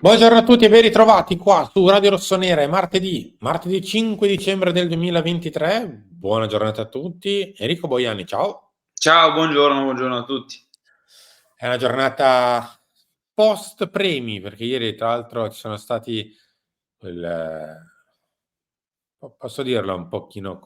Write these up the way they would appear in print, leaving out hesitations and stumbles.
Buongiorno a tutti e ben ritrovati qua su Radio Rossonera. È martedì 5 dicembre del 2023. Buona giornata a tutti. Enrico Boiani, ciao. Ciao, buongiorno a tutti. È una giornata post premi perché ieri tra l'altro ci sono stati posso dirlo un pochino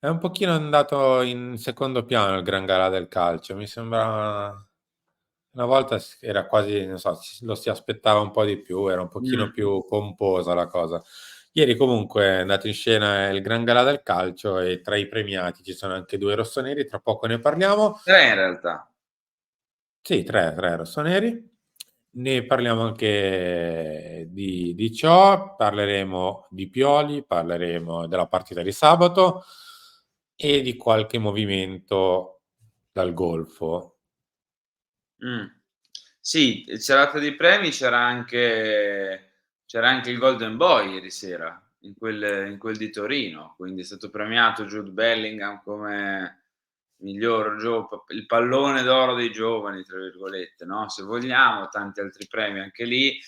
è un pochino andato in secondo piano il Gran Galà del calcio. Mi sembra una volta era quasi, non so, lo si aspettava un po' di più, era un pochino Mh. più pomposa la cosa. Ieri comunque è andato in scena il Gran Galà del calcio e tra i premiati ci sono anche 2 rossoneri, tra poco ne parliamo. 3 in realtà. Sì, 3 rossoneri. Ne parliamo anche di ciò, parleremo di Pioli, parleremo della partita di sabato e di qualche movimento dal Golfo. Mh. Sì, serata di premi c'era anche il Golden Boy ieri sera, in quel di Torino, quindi è stato premiato Jude Bellingham come miglior gio p il "pallone d'oro dei giovani" tra virgolette, no, se vogliamo, tanti altri premi anche lì.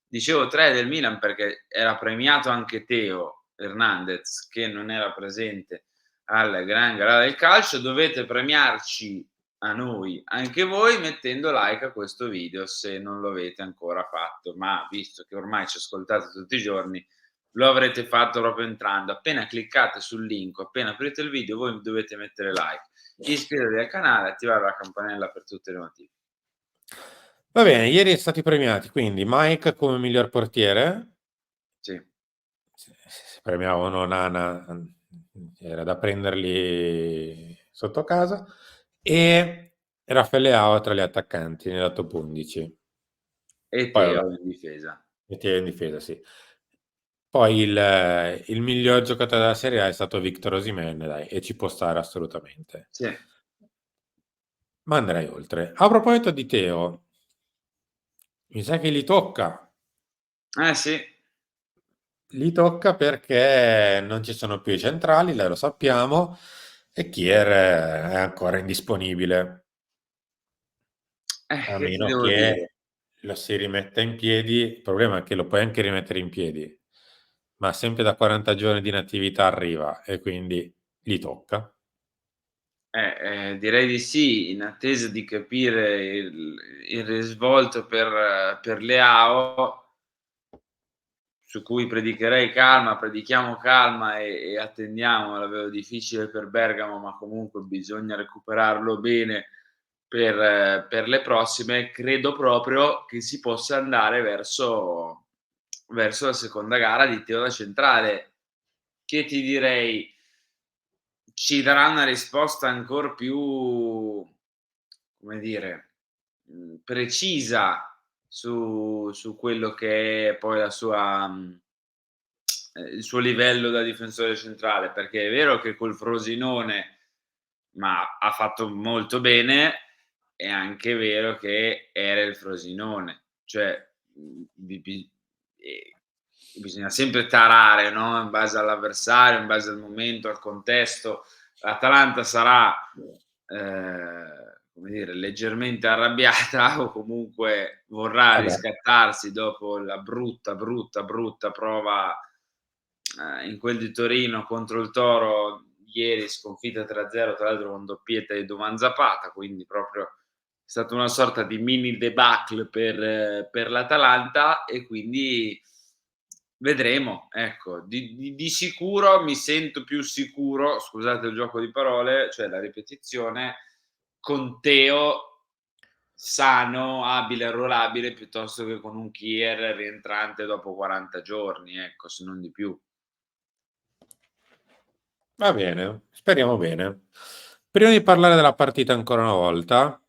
Dicevo 3 del Milan perché era premiato anche Theo Hernandez, che non era presente al Gran Galà del calcio. Dovete premiarci a noi, anche voi, mettendo like a questo video se non lo avete ancora fatto, ma visto che ormai ci ascoltate tutti i giorni, lo avrete fatto proprio entrando. Appena cliccate sul link, appena aprite il video, voi dovete mettere like, iscrivervi al canale e attivare la campanella per tutte le notifiche. Va bene, ieri è stati premiati quindi Mike come miglior portiere, Sì. se premiavano Onana, era da prenderli sotto casa, e Raffaele Leao tra gli attaccanti, ne ha dato 11. E Poi vabbè, Teo in difesa. metteva in difesa, sì. Poi il miglior giocatore della Serie A è stato Victor Osimhen, dai, e ci può stare assolutamente. Sì. Ma andrei oltre. A proposito di Teo, mi sa che gli tocca. Eh sì. Gli tocca perché non ci sono più i centrali, lo sappiamo, e Kier è ancora indisponibile, a Che ti meno devo che dire? lo si rimetta in piedi. Il problema è che lo puoi anche rimettere in piedi, ma sempre da 40 giorni di inattività arriva e quindi gli tocca. Direi di sì, in attesa di capire il risvolto per Leao, su cui predichiamo calma e attendiamo. La vedo difficile per Bergamo, ma comunque bisogna recuperarlo bene per le prossime. Credo proprio che si possa andare verso la seconda gara di Teo da centrale, che ti direi ci darà una risposta ancor più, come dire, precisa su quello che è poi il suo livello da difensore centrale, perché è vero che col Frosinone, ma ha fatto molto bene, è anche vero che era il Frosinone, cioè, bisogna sempre tarare, no, in base all'avversario, in base al momento, al contesto. L'Atalanta sarà, come dire, leggermente arrabbiata o comunque vorrà Vabbè, riscattarsi dopo la brutta prova, in quel di Torino contro il Toro ieri, sconfitta 3-0, tra l'altro con doppietta di Duvan Zapata, quindi proprio è stata una sorta di mini debacle per l'Atalanta e quindi vedremo, ecco. Di sicuro mi sento più sicuro, scusate il gioco di parole, cioè la ripetizione, con Teo sano, abile, arruolabile, piuttosto che con un Kier rientrante dopo 40 giorni, ecco, se non di più. va bene, speriamo bene. Prima di parlare della partita ancora una volta,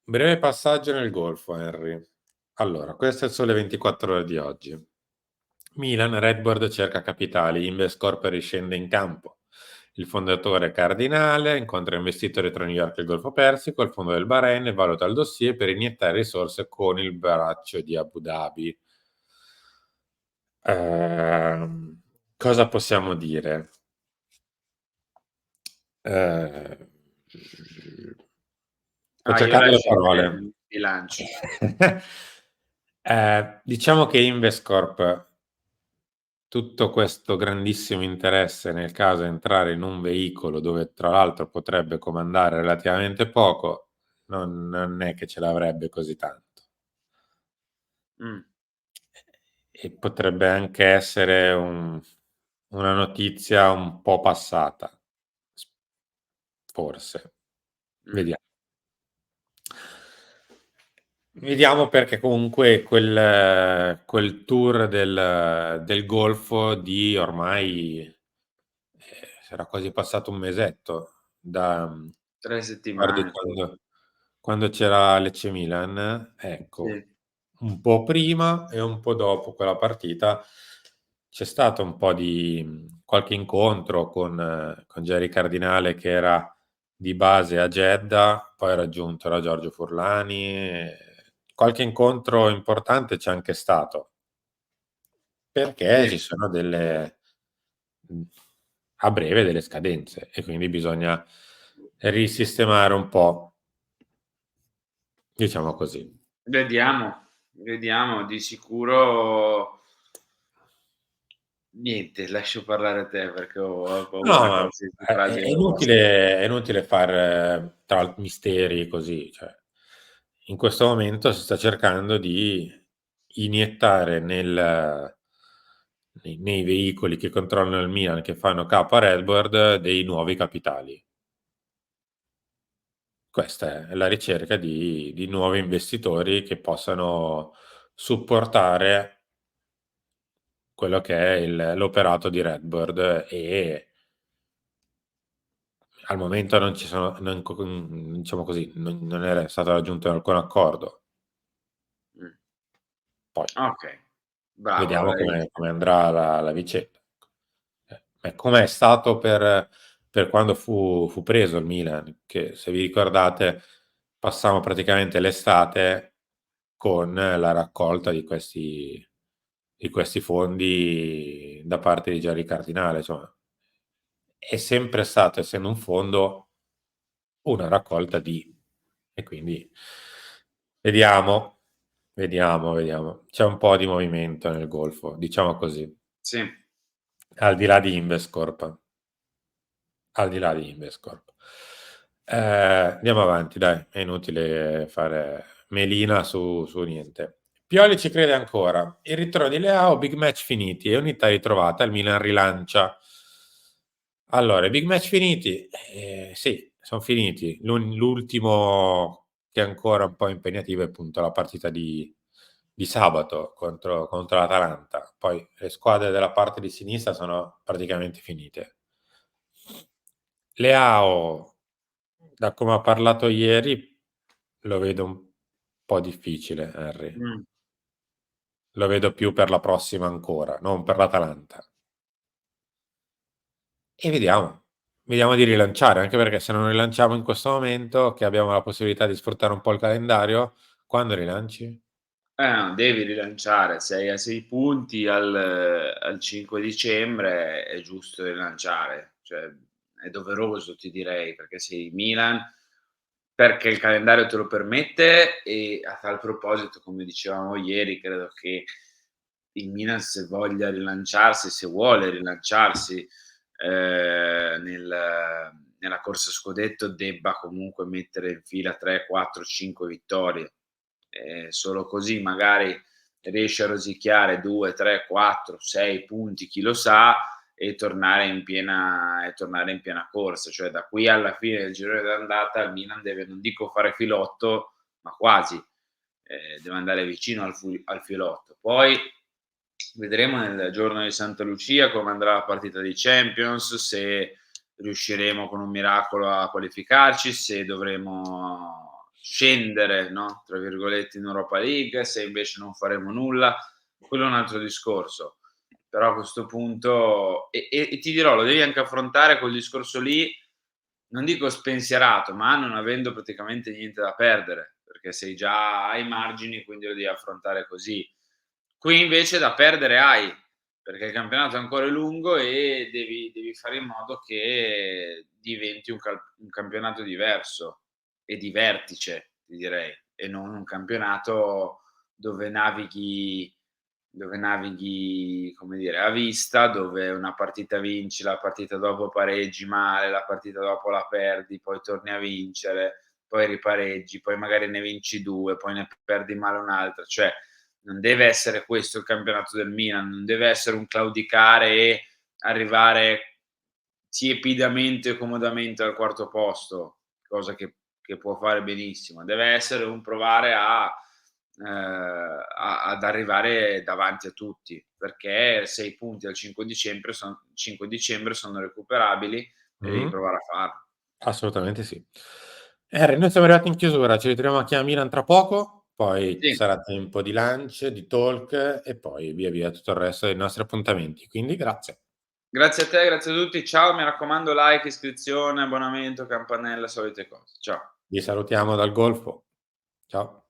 breve passaggio nel Golfo, Henry. Allora, questo è il Sole 24 Ore di oggi. Milan, Redbird cerca capitali, Investcorp riscende in campo. Il fondatore Cardinale incontra investitori tra New York e il Golfo Persico, il fondo del Bahrain e valuta il dossier per iniettare risorse con il braccio di Abu Dhabi. Cosa possiamo dire? Eh, sto Io cercando le lascio a te parole. il bilancio. Diciamo che Investcorp, tutto questo grandissimo interesse nel caso entrare in un veicolo dove tra l'altro potrebbe comandare relativamente poco, non è che ce l'avrebbe così tanto. Mh. E potrebbe anche essere una notizia un po' passata, s forse. Mh. Vediamo. Vediamo perché comunque quel tour del Golfo di ormai sarà quasi passato un mesetto da 3 guardi settimane forse. quando c'era Lecce Milan, ecco, Sì, un po' prima e un po' dopo quella partita c'è stato un po' di qualche incontro con Jerry Cardinale che era di base a Jeddah, poi ha raggiunto la Giorgio Furlani, qualche incontro importante c'è anche stato, perché sì. ci sono mhmm, a breve delle scadenze e quindi bisogna risistemare un po', diciamo così. Vediamo, vediamo. Di sicuro niente, lascio parlare a te perché ho paura No, qualsiasi frase è io la possa inutile far tra misteri così, cioè in questo momento si sta cercando di iniettare nei veicoli che controllano il Milan, che fanno capo a Redbird, dei nuovi capitali. Questa è la ricerca di nuovi investitori che possano supportare quello che è l'operato di Redbird e al momento non ci sono diciamo così, non era stato raggiunto alcun accordo. mh. Poi Okay, bravo, vediamo l'hai come andrà la vicenda. Come è stato per quando fu preso il Milan, che se vi ricordate passammo praticamente l'estate con la raccolta di questi fondi da parte di Gerry Cardinale, insomma. È sempre stato, essendo un fondo, una raccolta di e quindi vediamo, vediamo. C'è un po' di movimento nel golfo, diciamo così, sì, al di là di Investcorp. Al di là di Investcorp. Andiamo avanti dai, è inutile fare melina su niente. Pioli ci crede ancora. Il ritorno di Leao, big match finiti e unità ritrovata, il Milan rilancia. Allora, i big match finiti? Sì, son finiti. L'ultimo che è ancora un po' impegnativo è appunto la partita di sabato contro l'Atalanta. Poi le squadre della parte di sinistra sono praticamente finite. Leao, da come ha parlato ieri, lo vedo un po' difficile Henry. mh. Lo vedo più per la prossima ancora, non per l'Atalanta. E vediamo di rilanciare, anche perché se non rilanciamo in questo momento, che abbiamo la possibilità di sfruttare un po' il calendario, quando rilanci? No, devi rilanciare. Sei a 6 punti al 5 dicembre, è giusto rilanciare. Cioè, è doveroso ti direi, perché sei Milan, perché il calendario te lo permette e a tal proposito, come dicevamo ieri, credo che il Milan se voglia rilanciarsi, se vuole rilanciarsi, nella corsa scudetto debba comunque mettere in fila 3, 4, 5 vittorie. Solo così magari riesci a rosicchiare 2, 3, 4, 6 punti, chi lo sa, e tornare in piena corsa. Cioè da qui alla fine del girone d'andata il Milan deve, non dico fare filotto, ma quasi. Deve andare vicino al filotto. Poi vedremo nel giorno di Santa Lucia come andrà la partita di Champions, se riusciremo con un miracolo a qualificarci, se dovremo "scendere", no, tra virgolette, in Europa League, se invece non faremo nulla, quello è un altro discorso. Però a questo punto e ti dirò, lo devi anche affrontare quel discorso lì, non dico spensierato, ma non avendo praticamente niente da perdere, perché sei già ai margini, quindi lo devi affrontare così. Qui invece da perdere hai, perché il campionato ancora è lungo e devi fare in modo che diventi un campionato diverso e di vertice, ti direi, e non un campionato dove navighi, come dire, a vista, dove una partita vinci, la partita dopo pareggi male, la partita dopo la perdi, poi torni a vincere, poi ripareggi, poi magari ne vinci 2, poi ne perdi male un'altra. Cioè, non deve essere questo il campionato del Milan, non deve essere un claudicare e arrivare tiepidamente e comodamente al quarto posto, cosa che può fare benissimo. Deve essere un provare ad arrivare davanti a tutti, perché 6 punti al 5 dicembre sono recuperabili e devi Mh-mh. provare a farlo. Assolutamente sì. Harry, noi siamo arrivati in chiusura, ci ritroviamo qui a Milan tra poco, poi ci Sì, sarà tempo di lunch, di talk e poi via via tutto il resto dei nostri appuntamenti. Quindi grazie. grazie a te, grazie a tutti. Ciao, mi raccomando like, iscrizione, abbonamento, campanella, solite cose. Ciao. Vi salutiamo dal golfo. Ciao.